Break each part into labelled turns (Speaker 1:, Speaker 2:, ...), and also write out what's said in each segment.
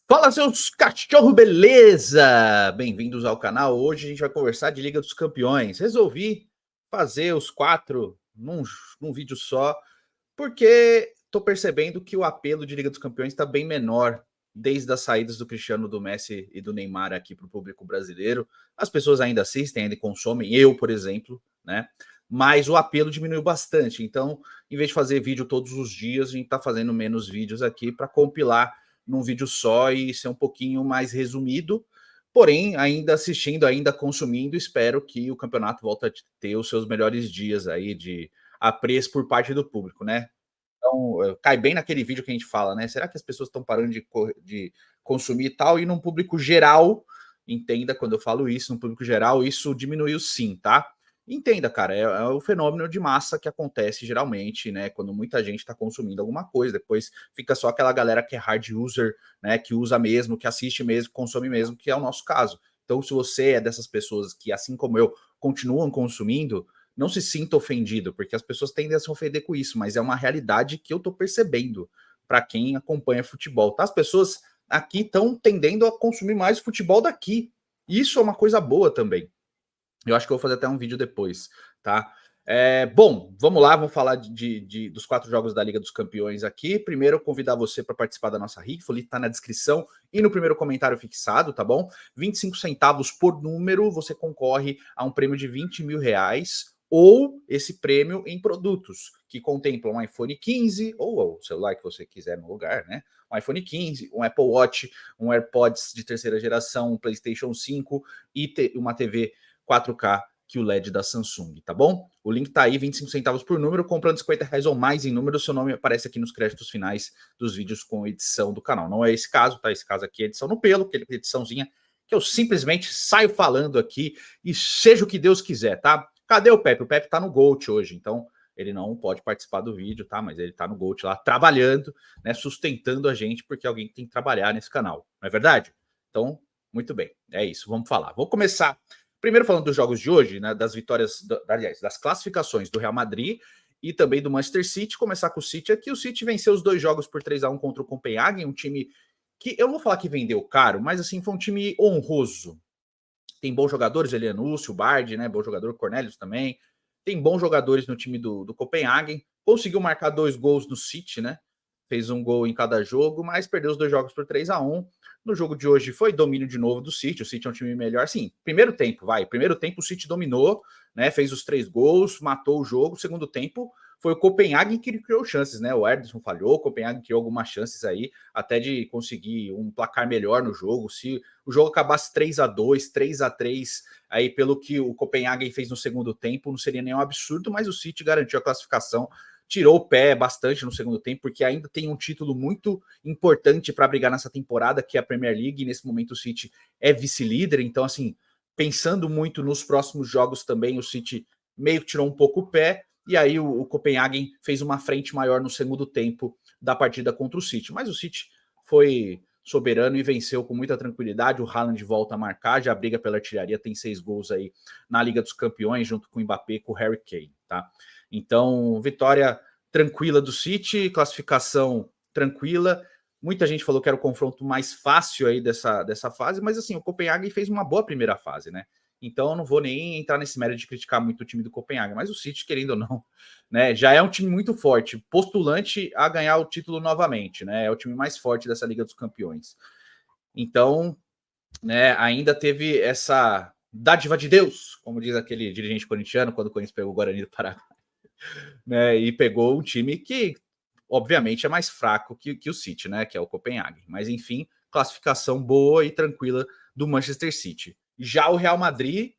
Speaker 1: Fala, seus cachorro, beleza? Bem-vindos ao canal. Hoje a gente vai conversar de Liga dos Campeões. Resolvi fazer os quatro num vídeo só, porque tô percebendo que o apelo de Liga dos Campeões está bem menor desde as saídas do Cristiano, do Messi e do Neymar aqui para o público brasileiro. As pessoas ainda assistem, ainda consomem, eu, por exemplo, né? Mas o apelo diminuiu bastante. Então, em vez de fazer vídeo todos os dias, a gente está fazendo menos vídeos aqui para compilar num vídeo só e ser um pouquinho mais resumido. Porém, ainda assistindo, ainda consumindo, espero que o campeonato volte a ter os seus melhores dias aí de apreço por parte do público, né? Então, cai bem naquele vídeo que a gente fala, né? Será que as pessoas estão parando de consumir e tal? E num público geral, entenda quando eu falo isso, no público geral, isso diminuiu sim, tá? Entenda, cara, é o fenômeno de massa que acontece geralmente, né? Quando muita gente está consumindo alguma coisa, depois fica só aquela galera que é hard user, né? Que usa mesmo, que assiste mesmo, consome mesmo, que é o nosso caso. Então, se você é dessas pessoas que, assim como eu, continuam consumindo, não se sinta ofendido, porque as pessoas tendem a se ofender com isso, mas é uma realidade que eu tô percebendo para quem acompanha futebol, tá? As pessoas aqui estão tendendo a consumir mais futebol daqui. Isso é uma coisa boa também. Eu acho que eu vou fazer até um vídeo depois, tá? Bom, vamos lá, vamos falar dos quatro jogos da Liga dos Campeões aqui. Primeiro, convidar você para participar da nossa rifa, o link tá na descrição e no primeiro comentário fixado, tá bom? 25 centavos por número, você concorre a um prêmio de 20 mil reais ou esse prêmio em produtos, que contemplam um iPhone 15 ou o celular que você quiser no lugar, né? Um iPhone 15, um Apple Watch, um AirPods de terceira geração, um PlayStation 5 e uma TV 4K que o LED da Samsung, tá bom? O link tá aí, 25 centavos por número, comprando 50 reais ou mais em número, seu nome aparece aqui nos créditos finais dos vídeos com edição do canal. Não é esse caso, tá? Esse caso aqui é edição no pelo, aquele ediçãozinha que eu simplesmente saio falando aqui e seja o que Deus quiser, tá? Cadê o Pepe? O Pepe tá no Gold hoje, então ele não pode participar do vídeo, tá? Mas ele tá no Gold lá trabalhando, né? Sustentando a gente, porque alguém tem que trabalhar nesse canal, não é verdade? Então, muito bem, é isso, vamos falar. Vou começar primeiro falando dos jogos de hoje, né, das vitórias, aliás, das classificações do Real Madrid e também do Manchester City. Começar com o City aqui. O City venceu os dois jogos por 3-1 contra o Copenhagen, um time que eu vou falar que vendeu caro, mas assim, foi um time honroso. Tem bons jogadores, Elianúcio, Bard, né? Bom jogador, Cornelius também. Tem bons jogadores no time do Copenhagen. Conseguiu marcar 2 gols no City, né? Fez um gol em cada jogo, mas perdeu os dois jogos por 3-1. No jogo de hoje foi domínio de novo do City. O City é um time melhor. Sim, primeiro tempo, vai. Primeiro tempo o City dominou, né? Fez os 3 gols, matou o jogo. Segundo tempo foi o Copenhagen que criou chances, né? O Ederson falhou, o Copenhagen criou algumas chances aí, até de conseguir um placar melhor no jogo. Se o jogo acabasse 3-2, 3-3, aí pelo que o Copenhagen fez no segundo tempo, não seria nenhum absurdo, mas o City garantiu a classificação, tirou o pé bastante no segundo tempo, porque ainda tem um título muito importante para brigar nessa temporada, que é a Premier League, e nesse momento o City é vice-líder, então assim, pensando muito nos próximos jogos também, o City meio que tirou um pouco o pé, e aí o Copenhagen fez uma frente maior no segundo tempo da partida contra o City, mas o City foi soberano e venceu com muita tranquilidade. O Haaland volta a marcar, já briga pela artilharia, tem 6 gols aí na Liga dos Campeões, junto com o Mbappé e com o Harry Kane, tá? Então, vitória tranquila do City, classificação tranquila. Muita gente falou que era o confronto mais fácil aí dessa fase, mas assim, o Copenhagen fez uma boa primeira fase, né? Então eu não vou nem entrar nesse mérito de criticar muito o time do Copenhagen, mas o City, querendo ou não, né, já é um time muito forte, postulante a ganhar o título novamente, né? É o time mais forte dessa Liga dos Campeões. Então, né, ainda teve essa dádiva de Deus, como diz aquele dirigente corintiano quando o Corinthians pegou o Guarani do Paraguai, né? E pegou um time que, obviamente, é mais fraco que o City, né? Que é o Copenhagen. Mas enfim, classificação boa e tranquila do Manchester City. Já o Real Madrid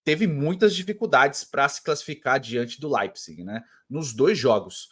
Speaker 1: teve muitas dificuldades para se classificar diante do Leipzig, né? Nos dois jogos.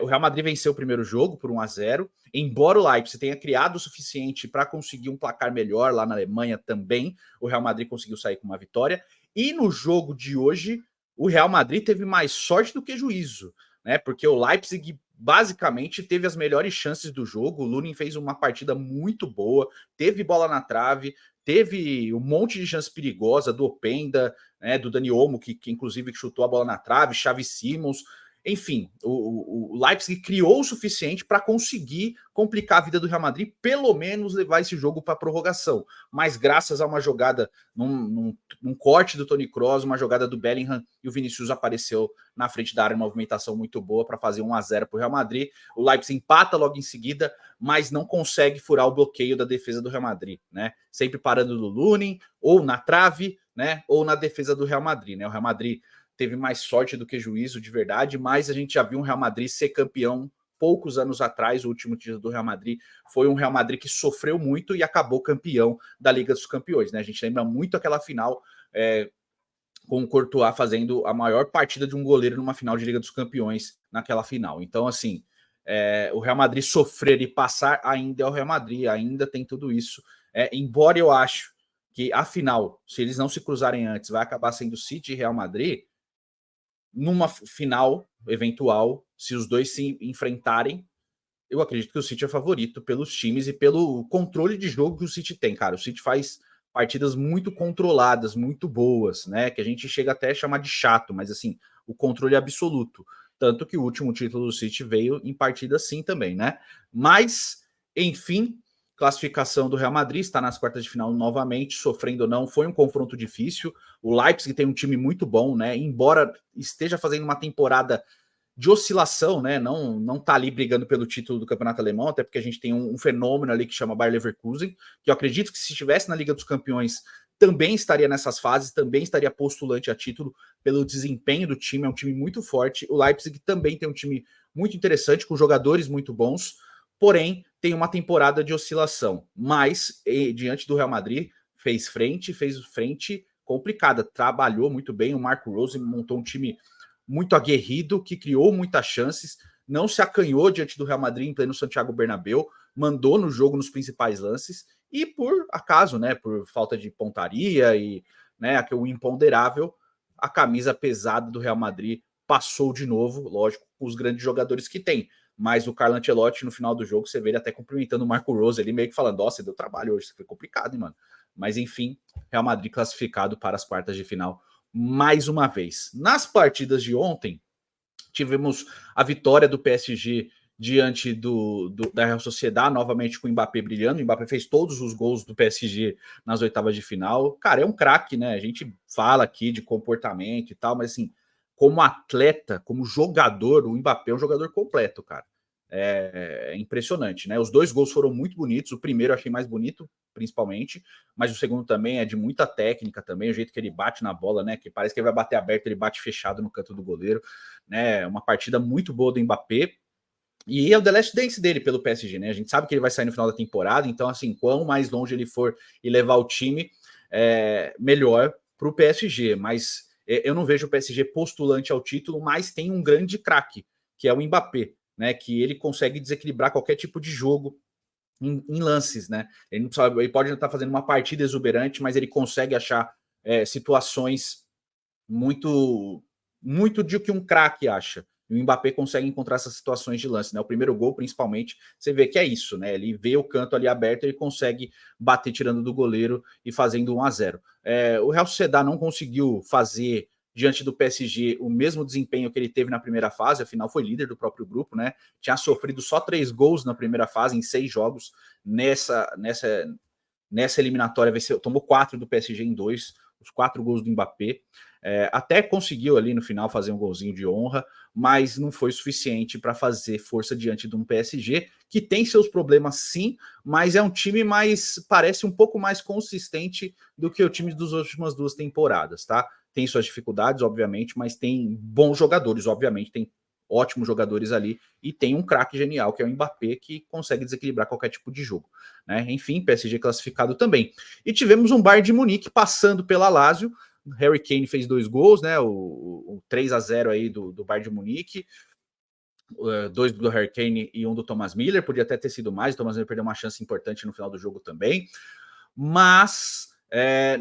Speaker 1: O Real Madrid venceu o primeiro jogo por 1-0, embora o Leipzig tenha criado o suficiente para conseguir um placar melhor lá na Alemanha também, o Real Madrid conseguiu sair com uma vitória. E no jogo de hoje, o Real Madrid teve mais sorte do que juízo, né? Porque o Leipzig basicamente teve as melhores chances do jogo. O Lunin fez uma partida muito boa, teve bola na trave, teve um monte de chance perigosa do Openda, né, do Dani Olmo, que inclusive chutou a bola na trave, Xavi Simons. enfim, o Leipzig criou o suficiente para conseguir complicar a vida do Real Madrid, pelo menos levar esse jogo para prorrogação. Mas graças a uma jogada, num corte do Toni Kroos, uma jogada do Bellingham, e o Vinícius apareceu na frente da área, uma movimentação muito boa para fazer 1-0 para o Real Madrid. O Leipzig empata logo em seguida, mas não consegue furar o bloqueio da defesa do Real Madrid, né? Sempre parando no Lunin, ou na trave, né? Ou na defesa do Real Madrid, né? O Real Madrid teve mais sorte do que juízo de verdade, mas a gente já viu um Real Madrid ser campeão poucos anos atrás. O último título do Real Madrid foi um Real Madrid que sofreu muito e acabou campeão da Liga dos Campeões, né? A gente lembra muito aquela final com o Courtois fazendo a maior partida de um goleiro numa final de Liga dos Campeões naquela final. Então, assim, o Real Madrid sofrer e passar ainda é o Real Madrid, ainda tem tudo isso. Embora eu acho que a final, se eles não se cruzarem antes, vai acabar sendo City e Real Madrid. Numa final eventual, se os dois se enfrentarem, eu acredito que o City é favorito pelos times e pelo controle de jogo que o City tem, cara. O City faz partidas muito controladas, muito boas, né? Que a gente chega até a chamar de chato, mas assim, o controle é absoluto. Tanto que o último título do City veio em partida assim também, né? Mas, enfim, classificação do Real Madrid, está nas quartas de final novamente, sofrendo ou não, foi um confronto difícil. O Leipzig tem um time muito bom, né? Embora esteja fazendo uma temporada de oscilação, né? Não tá ali brigando pelo título do Campeonato Alemão, até porque a gente tem um fenômeno ali que chama Bayer Leverkusen, que eu acredito que se estivesse na Liga dos Campeões também estaria nessas fases, também estaria postulante a título pelo desempenho do time, é um time muito forte. O Leipzig também tem um time muito interessante, com jogadores muito bons, porém tem uma temporada de oscilação. Mas, diante do Real Madrid, fez frente complicada, trabalhou muito bem. O Marco Rose montou um time muito aguerrido, que criou muitas chances, não se acanhou diante do Real Madrid em pleno Santiago Bernabéu, mandou no jogo nos principais lances, e por acaso, né, por falta de pontaria e, né, o imponderável, a camisa pesada do Real Madrid passou de novo, lógico, com os grandes jogadores que tem. Mas o Carlo Ancelotti, no final do jogo, você vê ele até cumprimentando o Marco Rose, ele meio que falando, nossa, deu trabalho hoje, isso foi complicado, hein, mano. Mas enfim, Real Madrid classificado para as quartas de final mais uma vez. Nas partidas de ontem, tivemos a vitória do PSG diante da Real Sociedad, novamente com o Mbappé brilhando. O Mbappé fez todos os gols do PSG nas oitavas de final. Cara, é um craque, né? A gente fala aqui de comportamento e tal, mas assim, como atleta, como jogador, o Mbappé é um jogador completo, cara. É impressionante, né? Os dois gols foram muito bonitos. O primeiro eu achei mais bonito, principalmente, mas o segundo também é de muita técnica também, o jeito que ele bate na bola, né? Que parece que ele vai bater aberto, ele bate fechado no canto do goleiro, né? Uma partida muito boa do Mbappé. E é o The Last Dance dele pelo PSG, né? A gente sabe que ele vai sair no final da temporada, então, assim, quanto mais longe ele for e levar o time, melhor para o PSG. Mas eu não vejo o PSG postulante ao título, mas tem um grande craque, que é o Mbappé, né? Que ele consegue desequilibrar qualquer tipo de jogo em lances, né? Ele pode estar fazendo uma partida exuberante, mas ele consegue achar situações muito, muito de o que um craque acha. E o Mbappé consegue encontrar essas situações de lance, né? O primeiro gol, principalmente, você vê que é isso, né? Ele vê o canto ali aberto, ele consegue bater tirando do goleiro e fazendo 1-0. O Real Sociedad não conseguiu fazer diante do PSG o mesmo desempenho que ele teve na primeira fase, afinal foi líder do próprio grupo, né? Tinha sofrido só 3 gols na primeira fase em 6 jogos. Nessa eliminatória tomou 4 do PSG em 2, os 4 gols do Mbappé. Até conseguiu ali no final fazer um golzinho de honra, mas não foi suficiente para fazer força diante de um PSG que tem seus problemas sim, mas é um time parece um pouco mais consistente do que o time das últimas 2 temporadas, tá? Tem suas dificuldades, obviamente, mas tem bons jogadores, obviamente, tem ótimos jogadores ali e tem um craque genial que é o Mbappé, que consegue desequilibrar qualquer tipo de jogo, né? Enfim, PSG classificado também. E tivemos um Bayern de Munique passando pela Lazio. Harry Kane fez 2 gols, né? O 3-0 aí do Bayern de Munique. 2 do Harry Kane e 1 do Thomas Müller. Podia até ter sido mais. O Thomas Müller perdeu uma chance importante no final do jogo também. Mas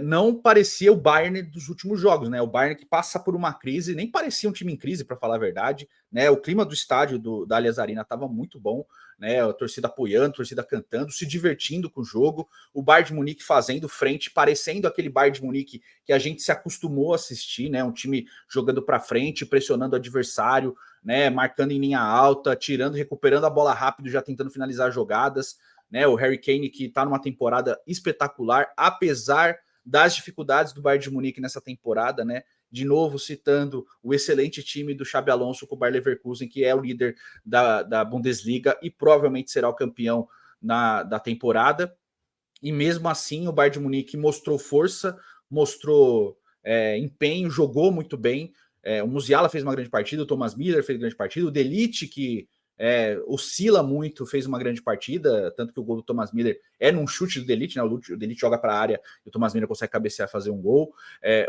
Speaker 1: não parecia o Bayern dos últimos jogos, né? O Bayern que passa por uma crise, nem parecia um time em crise, para falar a verdade, né? O clima do estádio da Allianz Arena estava muito bom, né? A torcida apoiando, a torcida cantando, se divertindo com o jogo, o Bayern de Munique fazendo frente, parecendo aquele Bayern de Munique que a gente se acostumou a assistir, né? Um time jogando para frente, pressionando o adversário, né? Marcando em linha alta, tirando, recuperando a bola rápido, já tentando finalizar jogadas. Né, o Harry Kane que está numa temporada espetacular, apesar das dificuldades do Bayern de Munique nessa temporada, né? De novo citando o excelente time do Xabi Alonso com o Bayer Leverkusen, que é o líder da Bundesliga e provavelmente será o campeão da temporada. E mesmo assim o Bayern de Munique mostrou força, mostrou empenho, jogou muito bem. O Musiala fez uma grande partida, o Thomas Müller fez uma grande partida, o De Ligt, que oscila muito, fez uma grande partida, tanto que o gol do Thomas Müller é num chute do De Ligt, né? O De Ligt joga para a área e o Thomas Müller consegue cabecear e fazer um gol.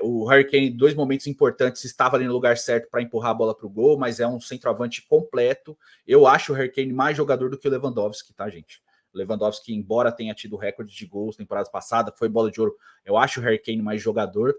Speaker 1: O Harry Kane, em 2 momentos importantes, estava ali no lugar certo para empurrar a bola para o gol, mas é um centroavante completo. Eu acho o Harry Kane mais jogador do que o Lewandowski, tá, gente? Lewandowski, embora tenha tido recorde de gols temporada passada, foi bola de ouro. Eu acho o Harry Kane mais jogador,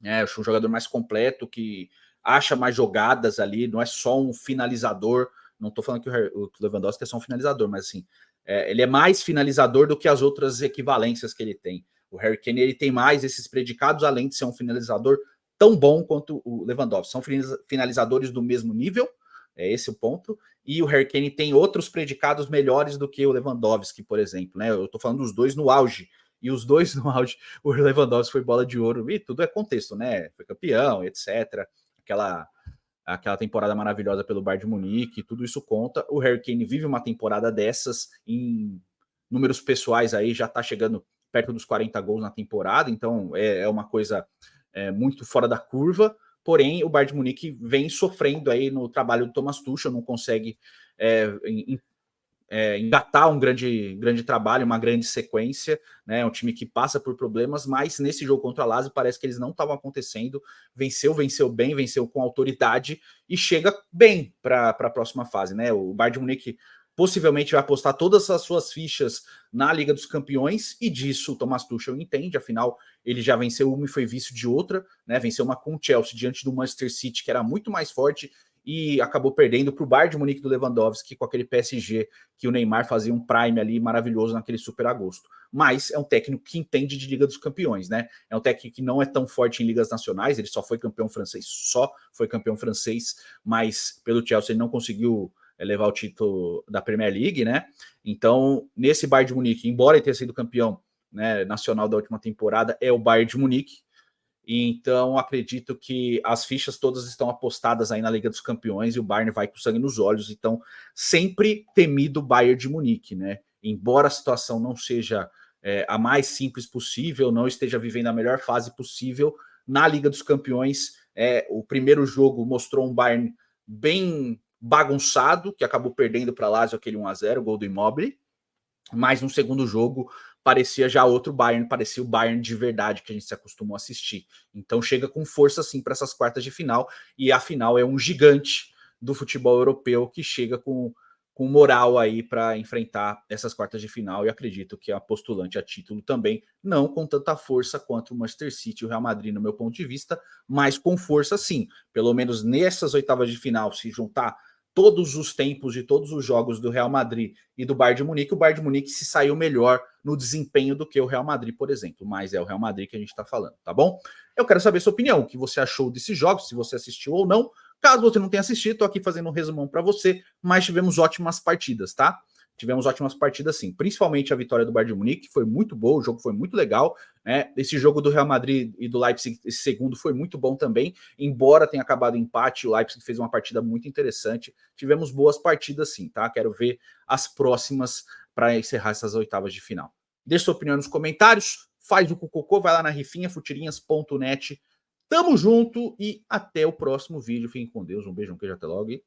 Speaker 1: eu acho um jogador mais completo, que acha mais jogadas ali, não é só um finalizador. Não estou falando que o Lewandowski é só um finalizador, mas assim, ele é mais finalizador do que as outras equivalências que ele tem. O Harry Kane ele tem mais esses predicados, além de ser um finalizador tão bom quanto o Lewandowski. São finalizadores do mesmo nível, é esse o ponto. E o Harry Kane tem outros predicados melhores do que o Lewandowski, por exemplo, né? Eu tô falando dos dois no auge. E os dois no auge, o Lewandowski foi bola de ouro, e tudo é contexto, né? Foi campeão, etc. Aquela temporada maravilhosa pelo Bayern de Munique, tudo isso conta. O Harry Kane vive uma temporada dessas, em números pessoais aí, já tá chegando perto dos 40 gols na temporada, então é uma coisa muito fora da curva. Porém, o Bayern de Munique vem sofrendo aí no trabalho do Thomas Tuchel, não consegue engatar um grande trabalho, uma grande sequência, né? Um time que passa por problemas, mas nesse jogo contra a Lazio parece que eles não estavam acontecendo. Venceu bem, venceu com autoridade e chega bem para a próxima fase, né? O Bayern de Munique possivelmente vai apostar todas as suas fichas na Liga dos Campeões, e disso o Thomas Tuchel entende, afinal ele já venceu uma e foi vice de outra, né? Venceu uma com o Chelsea diante do Manchester City, que era muito mais forte, e acabou perdendo para o Bayern de Munique do Lewandowski, com aquele PSG que o Neymar fazia um prime ali maravilhoso naquele super agosto. Mas é um técnico que entende de Liga dos Campeões, né? É um técnico que não é tão forte em ligas nacionais, ele só foi campeão francês, mas pelo Chelsea ele não conseguiu levar o título da Premier League, né? Então, nesse Bayern de Munique, embora ele tenha sido campeão, né, nacional da última temporada, é o Bayern de Munique. Então, acredito que as fichas todas estão apostadas aí na Liga dos Campeões e o Bayern vai com sangue nos olhos. Então, sempre temido o Bayern de Munique, né? Embora a situação não seja a mais simples possível, não esteja vivendo a melhor fase possível, na Liga dos Campeões, o primeiro jogo mostrou um Bayern bem bagunçado, que acabou perdendo para Lazio aquele 1-0, gol do Immobile. Mas no segundo jogo parecia já outro Bayern, parecia o Bayern de verdade que a gente se acostumou a assistir. Então chega com força sim para essas quartas de final, e a final é um gigante do futebol europeu que chega com moral aí para enfrentar essas quartas de final, e acredito que a postulante a título também, não com tanta força quanto o Manchester City e o Real Madrid no meu ponto de vista, mas com força sim, pelo menos nessas oitavas de final, se juntar todos os tempos de todos os jogos do Real Madrid e do Bayern de Munique, o Bayern de Munique se saiu melhor no desempenho do que o Real Madrid, por exemplo. Mas é o Real Madrid que a gente está falando, tá bom? Eu quero saber sua opinião, o que você achou desses jogos, se você assistiu ou não. Caso você não tenha assistido, estou aqui fazendo um resumão para você, mas tivemos ótimas partidas, tá? Tivemos ótimas partidas, sim. Principalmente a vitória do Bayern de Munique, que foi muito boa, o jogo foi muito legal, né? Esse jogo do Real Madrid e do Leipzig, esse segundo, foi muito bom também. Embora tenha acabado em empate, o Leipzig fez uma partida muito interessante. Tivemos boas partidas, sim, tá? Quero ver as próximas para encerrar essas oitavas de final. Deixe sua opinião nos comentários, faz o cocô, vai lá na rifinha, futirinhas.net. Tamo junto e até o próximo vídeo. Fiquem com Deus, um beijo, um queijo, até logo e